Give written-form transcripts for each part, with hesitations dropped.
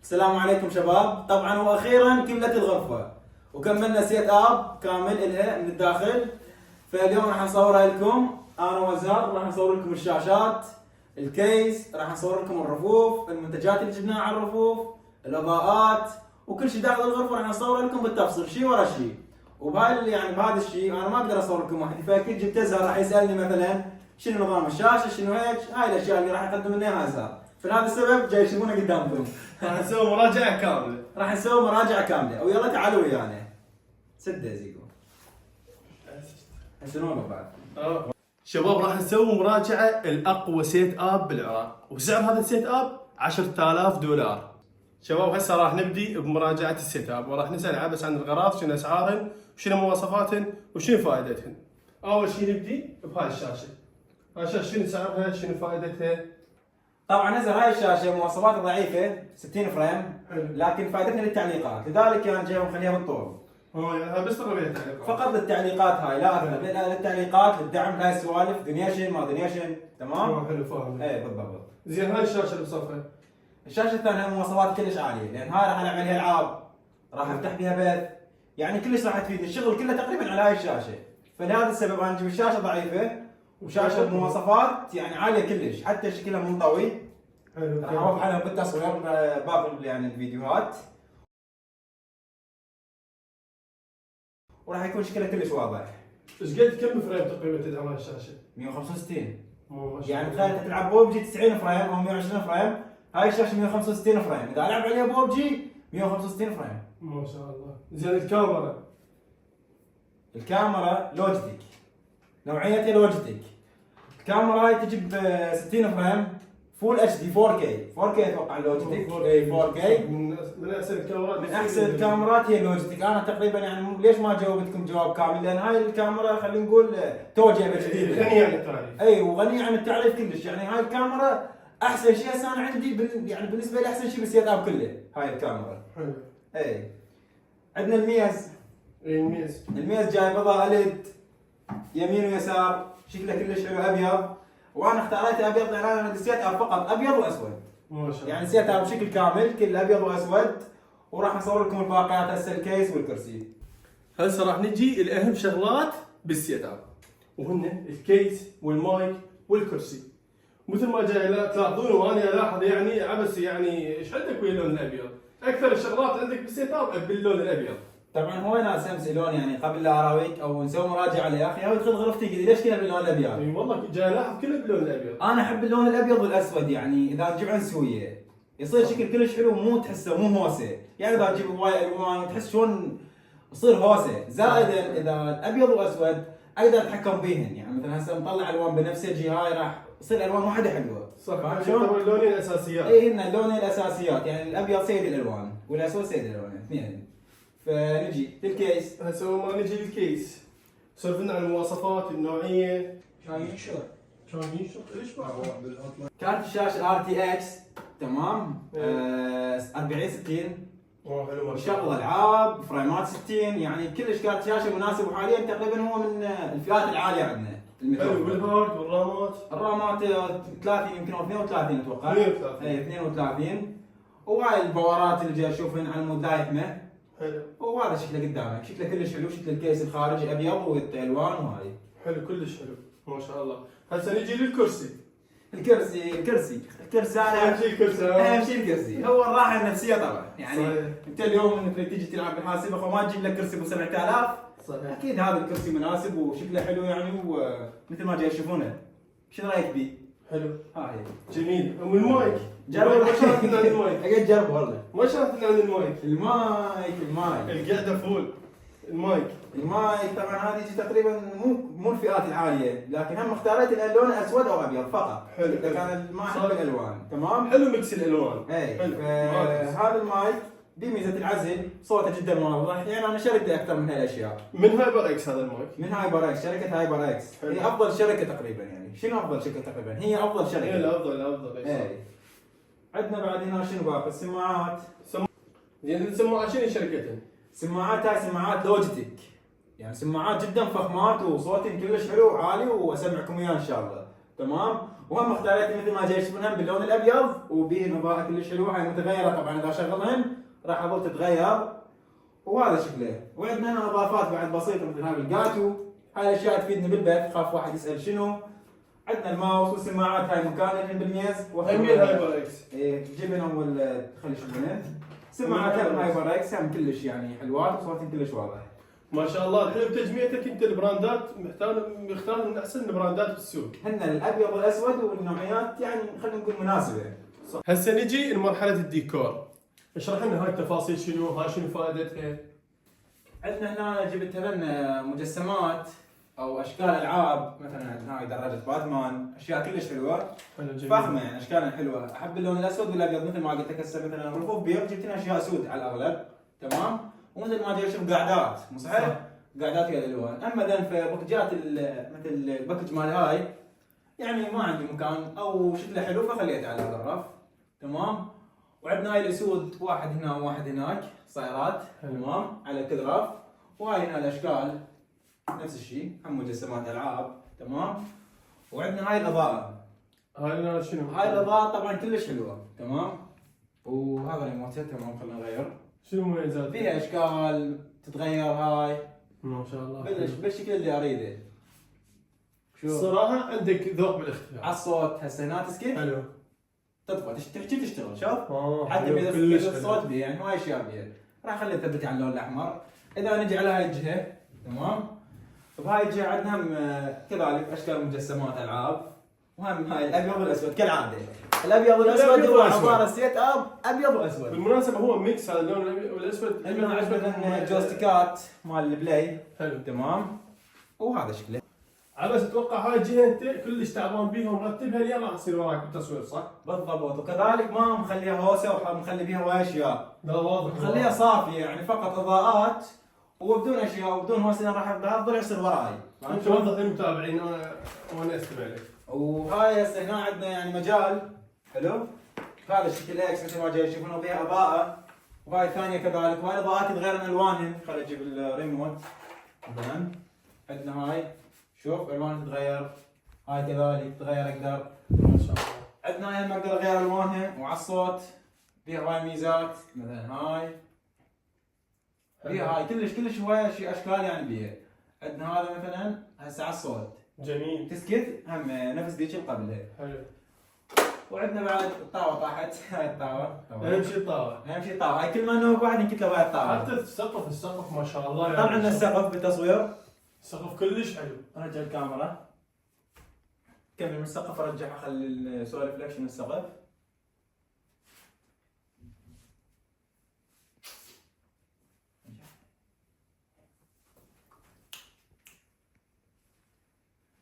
السلام عليكم شباب. طبعا واخيرا كملت الغرفه وكملنا سيت اب كامل لها من الداخل. فاليوم راح نصورها لكم انا وزار، راح نصور لكم الشاشات، الكيس، راح نصور لكم الرفوف، المنتجات اللي جبناها على الرفوف، الاضاءات وكل شيء داخل الغرفه راح نصور لكم بالتفصيل شيء ورا شيء. بهذا الشيء انا ما اقدر اصور لكم وحدي، فاكيد جبت ازهر راح يسالني مثلا شنو نظام الشاشه، شنو هيك، هاي الاشياء اللي راح يقدم لنا اياها ازهر. فلهذا السبب جاي تشوفونه قدامكم. راح نسوي مراجعة كاملة. راح نسوي مراجعه كامله ويلا تعالوا ويانا. سد زيكو. شنو بعد؟ شباب راح نسوي مراجعة الأقوى سيت أب بالعراق، وسعر هذا السيت أب $10,000. شباب هسه راح نبدي بمراجعة السيت أب، وراح نسأل عبس عن الأغراض، شنو أسعارهن، وشنو مواصفاتهن، وشنو فائدتهن. أول شيء نبدي بهاي الشاشة. هاي الشاشة شنو سعرها، شنو فائدتها؟ طبعا نزل هاي الشاشه مواصفات ضعيفه 60 فريم، لكن فائدتنا للتعليقات، لذلك انا جاي مخليها بالطول. يعني بس تقرا بيها تعليقات. فقط للتعليقات هاي، لا اكثر، للتعليقات، للدعم، هاي السوالف، دنيشن ما دنيشن، تمام؟ حلو فاهم. ايه بالضبط. زين هاي الشاشة اللي بصفها. الشاشه الثانيه مواصفات كلش عاليه، لان هاي راح العب عليها العاب، راح افتح بها بث، يعني كلش راح تفيد الشغل كله تقريبا على هاي الشاشه. فلهذا السبب انا اجيب الشاشه ضعيفه وشاشه بمواصفات يعني عاليه كلش، حتى شكلها منطوي. حلو. راح اوضح عنها بالتصوير باقي يعني الفيديوهات، وراح يكون شكلها كلش واضح. ايش قد كم فريم تقريبا تدعم هاي الشاشة؟ 165. ما شاء يعني الله. تخيل تلعب بوبجي 90 فريم او 120 فريم، هاي الشاشه 165 فريم، اذا العب عليها بوبجي 165 فريم. ما شاء الله. زين الكاميرا. الكاميرا لوجيتك، نوعيتها لوجيتك. الكاميرا هاي تجي ب 60 فريم فول اتش دي 4K اتوقع لوجيتك. اي 4K من احسن الكاميرات. من احسن الكاميرات هي لوجيتك. انا تقريبا يعني ليش ما جاوبتكم جواب كامل؟ لان هاي الكاميرا خلينا نقول توجه جديده، غنية عن التعريف. اي وغنيه عن التعريف كلش. يعني هاي الكاميرا احسن شيء هسه انا عندي يعني بالنسبه لي احسن شيء بالسيت اب كله هاي الكاميرا. حلو. اي عندنا الميز. اي الميز. الميز جاي بضاء ليد يمين ويسار، شكله كلش حلو ابيض، وانا اختاريته ابيض لان انا السيت اب فقط ابيض واسود. ما شاء الله. يعني سيت اب بشكل كامل كله ابيض واسود. وراح نصور لكم الباقيات هسه، الكيس والكرسي. هسه راح نجي لاهم شغلات بالسيت اب، وهن الكيس والمايك والكرسي. مثل ما جاي تلاحظون وانا الاحظ يعني عبس يعني ايش عندك ويا اللون الابيض؟ اكثر الشغلات عندك بالسيت اب باللون الابيض. طبعا هو ناس يسالون يعني قبل لا اراويك او نسوي مراجعه عليه، يا اخي هاي ادخل غرفتي قل ليش كله باللون الابيض؟ اي والله جاي الاحظ كله باللون الابيض. انا احب اللون الابيض والاسود، يعني اذا تجيب عنسويه يصير شكل كلش حلو، مو تحسه مو هوسه. يعني اذا تجيب هواي الوان تحس شلون يصير هوسه. زائدا اذا الابيض واسود اقدر اتحكم بيهن، يعني مثلا هسه مطلع الوان بنفسجي، هاي راح تصير الالوان واحده حلوه. صح. فاهم شلون؟ يعتبر اللونين الاساسيات. اي هن اللونين الاساسيات، يعني الابيض سيد الالوان والاسود سيد الالوان اثنين. فنجي للكيس. هسه ما نجي للكيس، سولفنا عن المواصفات، النوعيه. كان ينشر ليش ما كارت الشاشه ار تي اكس، تمام؟ 4060. حلو ما شاء شغل الله. العاب، فريمات 60، يعني كلش كارت شاشه مناسب، وحاليا تقريبا هو من الفئات العاليه عندنا. حلو. والهارد والرامات. الرامات 30 يمكن او 32 اتوقع. 32. اي 32. وهاي الباورات اللي جاي اشوفهن على مود دايحمه. حلو. وهذا شكله قدامك، شكله كلش حلو، شكل الكيس الخارجي ابيض والالوان وهاي. حلو كلش حلو ما شاء الله. هسه نجي للكرسي. الكرسي انا اهم شيء الكرسي. اهم شيء الكرسي، هو الراحه النفسيه طبعا. يعني صحيح. انت اليوم انك تيجي تلعب بالحاسبه فما تجيب لك كرسي ب 7000. صحيح. اكيد هذا الكرسي مناسب وشكله حلو يعني، ومثل ما جاي تشوفونه. شو رايك بيه؟ حلو. هاي جميل. والمايك جرب. ما شرحت عن المايك. اجي تجرب والله. ما شرحت عن المايك. المايك القعده فول. المايك طبعا هذه تقريبا مو الفئات العاليه، لكن هم اختاريت اللون اسود او ابيض فقط. حلو. اذا كان ما احب الالوان، تمام؟ حلو ميكس الالوان. اي حلو. هذا المايك بميزه العزل، صوته جدا واضح، يعني انا شريته اكثر من هالاشياء. من هايبر اكس هذا المايك. من هايبر اكس، شركه هايبر اكس. حلو. هي افضل شركه تقريبا، يعني شنو افضل شركه تقريبا؟ هي افضل شركه. هي الافضل. اي عندنا بعد هنا شنو باقي؟ السماعات. زين السماعات شنو شركتها؟ سماعات هاي سماعات لوجيتك، يعني سماعات جدا فخمات وصوتهم كلش حلو وعالي، واسمعكم اياه ان شاء الله، تمام؟ وهم اختاريت مثل ما جاي يشوفونهم باللون الابيض وبه نظاره كلش حلوه. هاي متغيره طبعا اذا شغلهن راح اظل تتغير وهذا شكله. وعندنا هنا اضافات بعد بسيطه مثل هذا الجاتو. هاي الاشياء تفيدني بالبيت خاف واحد يسال شنو. عندنا الماوس والسماعات هاي مكانهن بالميز. همين هايبر اكس. ايه جبنهم ولا خلي شغلهن. سماعات هايبر اكس هم كلش يعني حلوات وصوتهم كلش واضح. ما شاء الله. الحين بتجميعتك انت البراندات مختار من احسن البراندات بالسوق. هن الابيض والاسود والنوعيات يعني خلينا نقول مناسبه. صح. هسه نجي لمرحله الديكور. اشرح لنا هاي التفاصيل شنو، هاي شنو فائدتها؟ عندنا هنا جبت لنا مجسمات او اشكال العاب، مثلا عندنا هاي دراجه باتمان، اشياء كلش حلوه فخمه يعني اشكالها حلوه. احب اللون الاسود والابيض مثل ما قلت لك. هسه مثلا رفوف بيض جبت لنا اشياء سود على الاغلب تمام. ومثل ما جاي اشوف قعدات مو صحيح؟ قعدات فيها الالوان. اما ذن في باكجات مثل الباكج مال هاي يعني ما عندي مكان او شكله حلو فخليته على هذا الرف تمام. وعندنا هاي الاسود واحد هنا وواحد هناك صايرات تمام على كل رف. وهاي هنا الاشكال نفس الشيء هم مجسمات العاب تمام. وعندنا هاي الاضاءه. هاي شنو؟ هاي الاضاءه طبعا كلش حلوه تمام. وهذا ريموتها تمام. خلينا نغير. شنو مميزات؟ فيها اشكال تتغير هاي ما شاء الله بالشكل اللي اريده. شوف صراحه عندك ذوق بالاختيار. على الصوت هسه هنا تسكت حلو تطفى تحكي تشتغل شوف. حتى حلو. اذا الصوت بيه يعني هاي اشياء بيه. راح اخليه ثبت على اللون الاحمر. اذا نجي على هاي الجهه تمام. بهاي الجهه عندنا هم كذلك اشكال مجسمات العاب. وهم هاي الابيض والاسود كالعاده. الابيض والاسود هو عباره سيت اب ابيض واسود. بالمناسبه هو ميكس على اللون الابيض والاسود. عندنا عندنا جوستيكات مال البلاي حلو تمام. وهذا شكله. على بس اتوقع هاي الجهه انت كلش تعبان بيها ومرتبها اليوم راح يصير وراك بالتصوير صح؟ بالضبط. وكذلك ما مخليها هوسه ومخلي بيها وايد اشياء. لا واضح. مخليها صافيه يعني فقط اضاءات وبدون اشياء وبدون هوسه. راح بهالضلع يصير وراي. انت واضح المتابعين وانا استمع لك. وهاي هسه هنا عندنا يعني مجال حلو. هذا الشكل اكس مثل ما جاي تشوفونه بها اضاءه. وهاي ثانيه كذلك. وهاي الاضاءات تتغير الوانهن. خليني اجيب الريموت مثلا. عندنا هاي شوف الوان تتغير. هاي كذلك تتغير اقدر. ما شاء الله. عندنا هاي اقدر اغير الوانها. وعلى الصوت فيها هاي ميزات مثلا هاي فيها هاي كلش هواي اشكال يعني بيها. عندنا هذا مثلا هسه على الصوت جميل. تسكت هم نفس ذيك اللي قبلها. حلو. وعندنا بعد الطاوه طاحت. هاي الطاوه اهم شيء الطاوه. اهم شيء الطاوه. هاي كل ما انه واحد ينكت له هاي الطاوه. حتى السقف ما شاء الله يعني. طبعا السقف بالتصوير السقف كلش حلو. ارجع الكاميرا كمل من السقف. ارجع اخلي صور ريفلكشن السقف.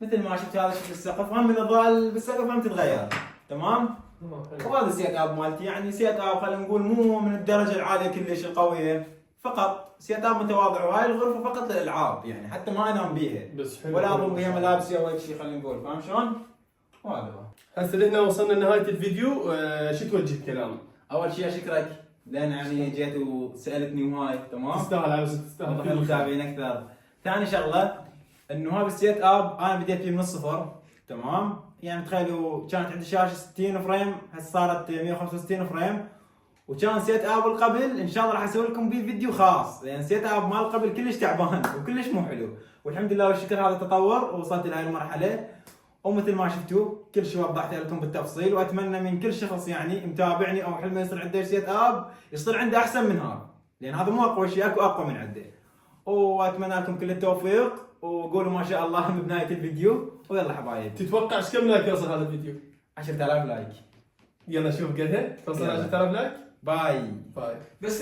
مثل ما شفت هذا شكل السقف. هم الاضاءه بالسقف هم تتغير تمام. وهذا سيت اب مالتي يعني سيت اب خلينا نقول مو من الدرجه العاليه كلش القويه. فقط سيت اب متواضع. وهاي الغرفه فقط للالعاب يعني حتى ما انام بيها بس حلو. ولا اضم بيها ملابسي او اي شيء خلينا نقول. فاهم شلون؟ وهذا هو. هسه لهنا وصلنا لنهايه الفيديو. شو توجه كلام؟ اول شيء اشكرك لان يعني جيت وسالتني وهاي تمام. تستاهل بس تستاهل. وضح المتابعين اكثر. ثاني شغله انه هذا السيت اب انا بديت فيه من الصفر تمام. يعني تخيلوا كانت عندي شاشه 60 فريم هسه صارت 165 فريم. وكان سيت اب القبل ان شاء الله راح اسوي لكم بيه فيديو خاص لان سيت اب مال قبل كلش تعبان وكلش مو حلو. والحمد لله والشكر هذا تطور ووصلت لهي المرحله. ومثل ما شفتوا كل شيء وضحت لكم بالتفصيل. واتمنى من كل شخص يعني متابعني او حلمه يصير عنده سيت اب يصير عنده احسن من هذا لان هذا مو اقوى شيء اكو اقوى من عنده. واتمنى لكم كل التوفيق وقولوا ما شاء الله ببدايه الفيديو. ويلا حبايب تتوقع ايش كم لايك يوصل هذا الفيديو؟ 10000 لايك. يلا شوف قدها توصل 10000 لايك. باي باي. بس